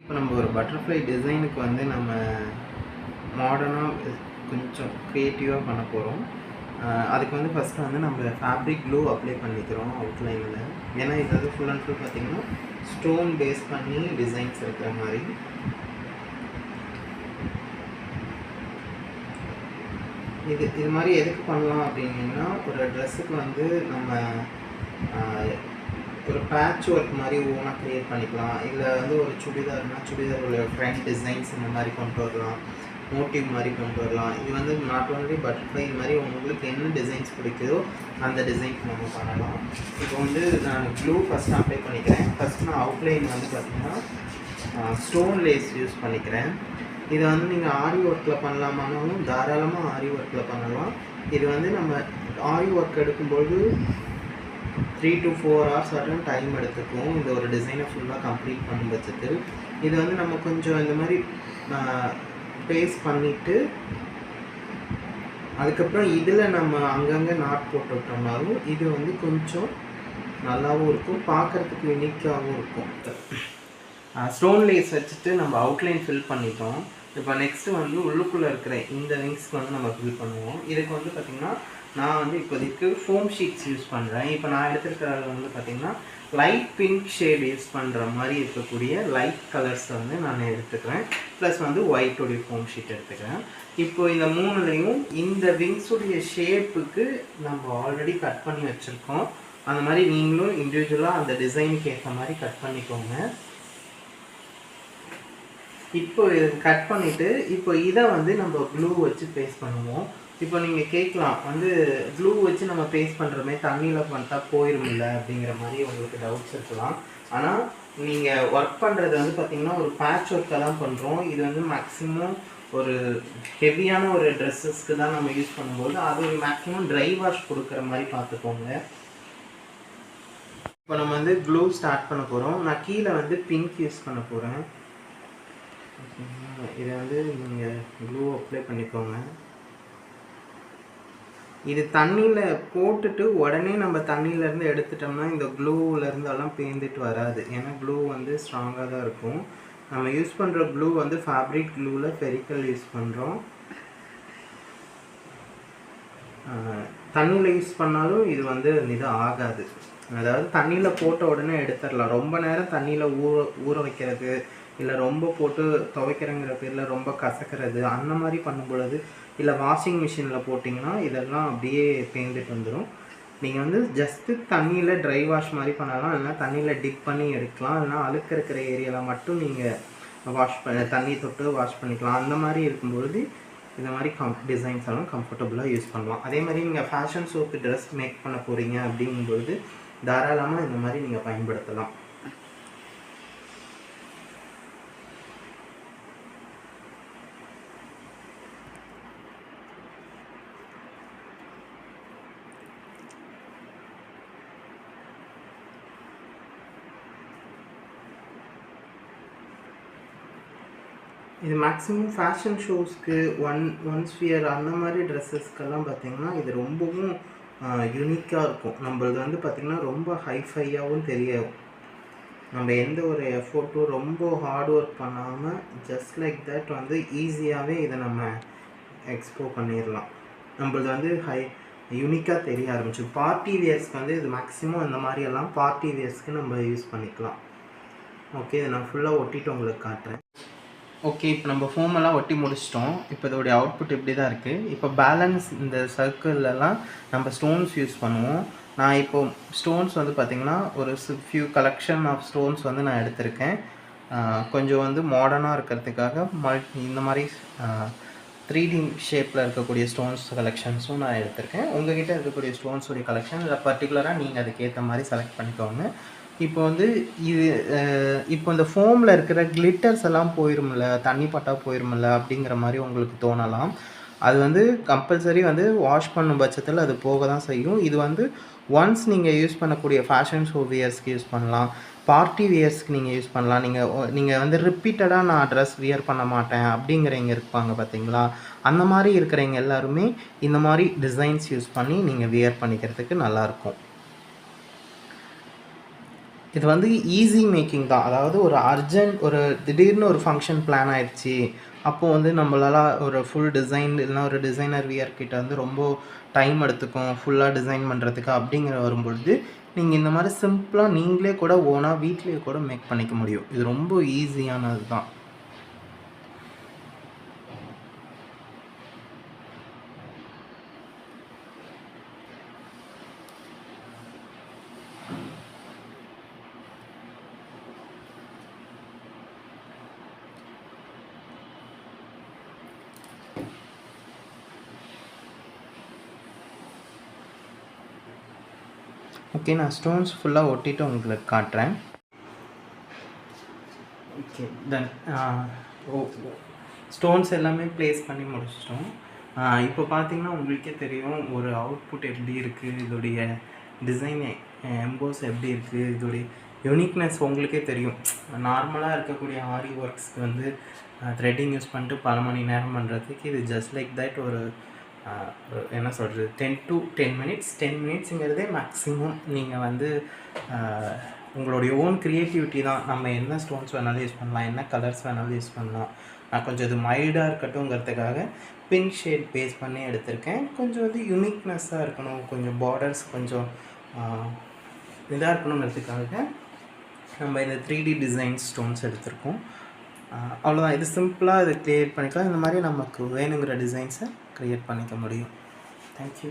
இப்போ நம்ம ஒரு பட்டர்ஃப்ளை டிசைனுக்கு வந்து நம்ம மாடர்னாக கொஞ்சம் க்ரியேட்டிவாக பண்ண போகிறோம். அதுக்கு வந்து ஃபஸ்ட்டு வந்து நம்ம ஃபேப்ரிக் க்ளூ அப்ளை பண்ணிக்கிறோம் அவுட்லைனில். ஏன்னா இது வந்து ஃபுல் அண்ட் ஃபுல் பார்த்திங்கன்னா ஸ்டோன் பேஸ் பண்ணி டிசைன்ஸ் இருக்கிற மாதிரி. இது மாதிரி எதுக்கு பண்ணலாம் அப்படின்னா, ஒரு ட்ரெஸ்ஸுக்கு வந்து நம்ம ஒரு பேட்ச் ஒர்க் மாதிரி ஓனாக க்ரியேட் பண்ணிக்கலாம். இல்லை வந்து ஒரு சுடிதாரோட ஃப்ரண்ட் டிசைன்ஸ் இந்த மாதிரி கொண்டு வரலாம், மோட்டிவ் மாதிரி கொண்டு வரலாம். இது வந்து நாட் ஒன்லி பட்டர்ஃப்ளை, இது மாதிரி உங்களுக்கு என்ன டிசைன்ஸ் பிடிக்குதோ அந்த டிசைன்ஸ் நம்ம பண்ணலாம். இப்போ வந்து நான் க்ளூ ஃபஸ்ட்டு அப்ளை பண்ணிக்கிறேன். ஃபஸ்ட்டு நான் அவுட்லைன் வந்து பார்த்திங்கன்னா ஸ்டோன் லேஸ் யூஸ் பண்ணிக்கிறேன். இதை வந்து நீங்கள் ஆரி ஒர்க்கில் பண்ணலாமானாலும் தாராளமாக ஆரி ஒர்க்கில் பண்ணலாம். இது வந்து நம்ம ஆரி ஒர்க் எடுக்கும்போது 3 to 4 hours வரையும் டைம் எடுத்துக்கும் இந்த ஒரு டிசைனை ஃபுல்லாக கம்ப்ளீட் பண்ணும் பட்சத்தில். இது வந்து நம்ம கொஞ்சம் இந்த மாதிரி பேஸ்ட் பண்ணிவிட்டு அதுக்கப்புறம் இதில் நம்ம அங்கங்கே நாட் போட்டு விட்டோம்னாலும் இது வந்து கொஞ்சம் நல்லாவும் இருக்கும், பார்க்குறதுக்கு யூனிக்காகவும் இருக்கும். ஸ்டோன் லேஸ் வச்சுட்டு நம்ம அவுட்லைன் ஃபில் பண்ணிட்டோம். இப்போ நெக்ஸ்ட்டு வந்து உள்ளுக்குள்ளே இருக்கிற இந்த விங்ஸ்க்கு வந்து நம்ம ஃபில் பண்ணுவோம். இதுக்கு வந்து பார்த்திங்கன்னா நான் வந்து இப்போதைக்கு ஃபோம் ஷீட்ஸ் யூஸ் பண்ணுறேன். இப்போ நான் எடுத்துருக்கிறது வந்து பார்த்திங்கன்னா லைட் பிங்க் ஷேட் யூஸ் பண்ணுற மாதிரி இருக்கக்கூடிய லைட் கலர்ஸ் வந்து நான் எடுத்துக்கிறேன். ப்ளஸ் வந்து ஒயிட்டோடைய ஃபோம் ஷீட் எடுத்துக்கிறேன். இப்போ இந்த மூணுலேயும் இந்த விங்ஸுடைய ஷேப்புக்கு நம்ம ஆல்ரெடி கட் பண்ணி வச்சுருக்கோம். அந்த மாதிரி நீங்களும் இண்டிவிஜுவலாக அந்த டிசைனுக்கு ஏற்ற மாதிரி கட் பண்ணிக்கோங்க. இப்போ இதை கட் பண்ணிவிட்டு இப்போ இதை வந்து நம்ம க்ளூ வச்சு பேஸ்ட் பண்ணுவோம். இப்போ நீங்கள் கேட்கலாம், வந்து க்ளூ வச்சு நம்ம பேஸ்ட் பண்ணுறோமே தண்ணியில் பண்ணிட்டா போயிருமில்ல அப்படிங்கிற மாதிரி உங்களுக்கு டவுட்ஸ் இருக்கலாம். ஆனால் நீங்கள் ஒர்க் பண்ணுறது வந்து பார்த்திங்கன்னா ஒரு பேட்ச் ஒர்க்காக தான் பண்ணுறோம். இது வந்து மேக்ஸிமம் ஒரு ஹெவியான ஒரு ட்ரெஸ்ஸஸ்க்கு தான் நம்ம யூஸ் பண்ணும்போது அது ஒரு மேக்ஸிமம் ட்ரை வாஷ் கொடுக்குற மாதிரி பார்த்துக்கோங்க. இப்போ நம்ம வந்து க்ளூ ஸ்டார்ட் பண்ண போகிறோம். நான் கீழே வந்து பிங்க் யூஸ் பண்ண போகிறேன். இதை வந்து நீங்கள் க்ளூ அப்ளை பண்ணிக்கோங்க. இது தண்ணியில் போட்டுட்டு உடனே நம்ம தண்ணியிலேருந்து எடுத்துட்டோம்னா இந்த க்ளூவிலேருந்தெல்லாம் பேந்துட்டு வராது. ஏன்னா க்ளூ வந்து ஸ்ட்ராங்காக தான் இருக்கும். நம்ம யூஸ் பண்ணுற க்ளூ வந்து ஃபேப்ரிக் க்ளூவில் ஃபெரிக்கல் யூஸ் பண்ணுறோம். தண்ணியில் யூஸ் பண்ணாலும் இது வந்து இது ஆகாது. அதாவது தண்ணியில் போட்ட உடனே எடுத்துடலாம். ரொம்ப நேரம் தண்ணியில் ஊற வைக்கிறது, இல்லை ரொம்ப போட்டு துவைக்கிறங்கிற பேரில் ரொம்ப கசக்கிறது அந்த மாதிரி பண்ணும் பொழுது, இல்லை வாஷிங் மிஷினில் போட்டிங்கன்னா இதெல்லாம் அப்படியே பேந்துட்டு வந்துடும். நீங்கள் வந்து ஜஸ்ட்டு தண்ணியில் ட்ரை வாஷ் மாதிரி பண்ணலாம், இல்லைனா தண்ணியில் டிப் பண்ணி எடுக்கலாம், இல்லைனா அழுக்கு இருக்கிற ஏரியாவில் மட்டும் நீங்கள் தண்ணி தொட்டு வாஷ் பண்ணிக்கலாம். அந்த மாதிரி இருக்கும்பொழுது இந்த மாதிரி டிசைன்ஸ் எல்லாம் கம்ஃபர்டபுளாக யூஸ் பண்ணலாம். அதே மாதிரி நீங்கள் ஃபேஷன் ஷோக்கு ட்ரெஸ் மேக் பண்ண போகிறீங்க அப்படிங்கும்பொழுது தாராளமாக இந்த மாதிரி நீங்கள் பயன்படுத்தலாம். இது மேக்ஸிமம் ஃபேஷன் ஷோஸ்க்கு ஒன்ஸ் வியர் அந்த மாதிரி ட்ரெஸ்ஸஸ்க்கெல்லாம் பார்த்திங்கன்னா இது ரொம்பவும் யூனிக்காக இருக்கும். நம்மளது வந்து பார்த்திங்கன்னா ரொம்ப ஹைஃபையாகவும் தெரியும். நம்ம எந்த ஒரு எஃபோர்ட்டும் ரொம்ப ஹார்ட் ஒர்க் பண்ணாமல் ஜஸ்ட் லைக் தட் வந்து ஈஸியாகவே இதை நம்ம எக்ஸ்போ பண்ணிடலாம். நம்மளது வந்து யூனிக்காக தெரிய ஆரம்பிச்சு. பார்ட்டி வியர்ஸ்க்கு வந்து இது மேக்ஸிமம் இந்த மாதிரியெல்லாம் பார்ட்டி வியர்ஸ்க்கு நம்ம யூஸ் பண்ணிக்கலாம். ஓகே, இதை நான் ஃபுல்லாக ஒட்டிட்டு உங்களுக்கு காட்டுறேன். ஓகே, இப்போ நம்ம ஃபோமெல்லாம் ஒட்டி முடிச்சிட்டோம். இப்போ இதோடைய அவுட்புட் இப்படி தான் இருக்குது. இப்போ பேலன்ஸ் இந்த சர்க்கிள்லாம் நம்ம ஸ்டோன்ஸ் யூஸ் பண்ணுவோம். நான் இப்போது ஸ்டோன்ஸ் வந்து பார்த்திங்கன்னா ஒரு ஃபியூ கலெக்ஷன் ஆஃப் ஸ்டோன்ஸ் வந்து நான் எடுத்திருக்கேன். கொஞ்சம் வந்து மாடர்னாக இருக்கிறதுக்காக இந்த மாதிரி 3D ஷேப்பில் இருக்கக்கூடிய ஸ்டோன்ஸ் கலெக்ஷன்ஸும் நான் எடுத்திருக்கேன். உங்கள்கிட்ட இருக்கக்கூடிய ஸ்டோன்ஸுடைய கலெக்ஷன் இல்லை பர்டிகுலராக நீங்கள் அதுக்கேற்ற மாதிரி செலக்ட் பண்ணிக்கோங்க. இப்போ வந்து இப்போ இந்த ஃபோமில் இருக்கிற கிளிட்டர்ஸ் எல்லாம் போயிருமில்ல, தண்ணி பட்டா போயிருமில்ல அப்படிங்கிற மாதிரி உங்களுக்கு தோணலாம். அது வந்து கம்பல்சரி வந்து வாஷ் பண்ணும் பட்சத்தில் அது போக தான் செய்யும். இது வந்து ஒன்ஸ் நீங்கள் யூஸ் பண்ணக்கூடிய ஃபேஷன் ஷோ வியர்ஸ்க்கு யூஸ் பண்ணலாம், பார்ட்டி வியர்ஸ்க்கு நீங்கள் யூஸ் பண்ணலாம். நீங்கள் வந்து ரிப்பீட்டடாக நான் ட்ரெஸ் வியர் பண்ண மாட்டேன் அப்படிங்கிறவங்க இருப்பாங்க பார்த்தீங்களா, அந்த மாதிரி இருக்கிறவங்க எல்லாருமே இந்த மாதிரி டிசைன்ஸ் யூஸ் பண்ணி நீங்கள் வியர் பண்ணிக்கிறதுக்கு நல்லாயிருக்கும். இது வந்து ஈஸி மேக்கிங் தான். அதாவது ஒரு அர்ஜென்ட் ஒரு திடீர்னு ஒரு ஃபங்க்ஷன் பிளான் ஆயிடுச்சு. அப்போ வந்து நம்மளால ஒரு ஃபுல் டிசைன் இல்லைனா ஒரு டிசைனர் வியர் கிட்ட வந்து ரொம்ப டைம் எடுத்துக்கும் ஃபுல்லாக டிசைன் பண்ணுறதுக்கு அப்படிங்கிற வரும்பொழுது, நீங்கள் இந்த மாதிரி சிம்பிளாக நீங்களே கூட ஓனாக வீட்லேயே கூட மேக் பண்ணிக்க முடியும். இது ரொம்ப ஈஸியானது தான். ஓகே, நான் ஸ்டோன்ஸ் ஃபுல்லாக ஒட்டிட்டு உங்களுக்கு காட்டுறேன். Okay done. ஸ்டோன்ஸ் எல்லாமே ப்ளேஸ் பண்ணி முடிச்சிட்டோம். இப்போ பார்த்தீங்கன்னா உங்களுக்கே தெரியும் ஒரு அவுட்புட் எப்படி இருக்குது, இதோடைய டிசைன் எம்போஸ் எப்படி இருக்குது, இதோடைய யூனிக்னஸ் உங்களுக்கே தெரியும். நார்மலாக இருக்கக்கூடிய ஆரி ஒர்க்ஸ்க்கு வந்து த்ரெட்டிங் யூஸ் பண்ணிட்டு பல மணி நேரம் பண்ணுறதுக்கு இது ஜஸ்ட் லைக் தட் ஒரு என்ன சொல்கிறது 10 to 10 minutes. 10 minutesங்கிறதே மேக்ஸிமம். நீங்கள் வந்து உங்களுடைய ஓன் க்ரியேட்டிவிட்டி தான். நம்ம என்ன ஸ்டோன்ஸ் வேணாலும் யூஸ் பண்ணலாம், என்ன கலர்ஸ் வேணாலும் யூஸ் பண்ணலாம். நான் கொஞ்சம் இது மைல்டாக இருக்கட்டும்ங்கிறதுக்காக பிங்க் ஷேட் பேஸ் பண்ணி எடுத்திருக்கேன். கொஞ்சம் வந்து யூனிக்னஸ்ஸாக இருக்கணும், கொஞ்சம் பார்டர்ஸ் கொஞ்சம் இதாக இருக்கணுங்கிறதுக்காக நம்ம இந்த 3D டிசைன் ஸ்டோன்ஸ் எடுத்திருக்கோம். அவ்வளோதான். இது சிம்பிளாக இது க்ரியேட் பண்ணிக்கலாம். இந்த மாதிரி நமக்கு வேணுங்கிற டிசைன்ஸை க்ரியேட் பண்ணிக்க முடியும். தேங்க்யூ.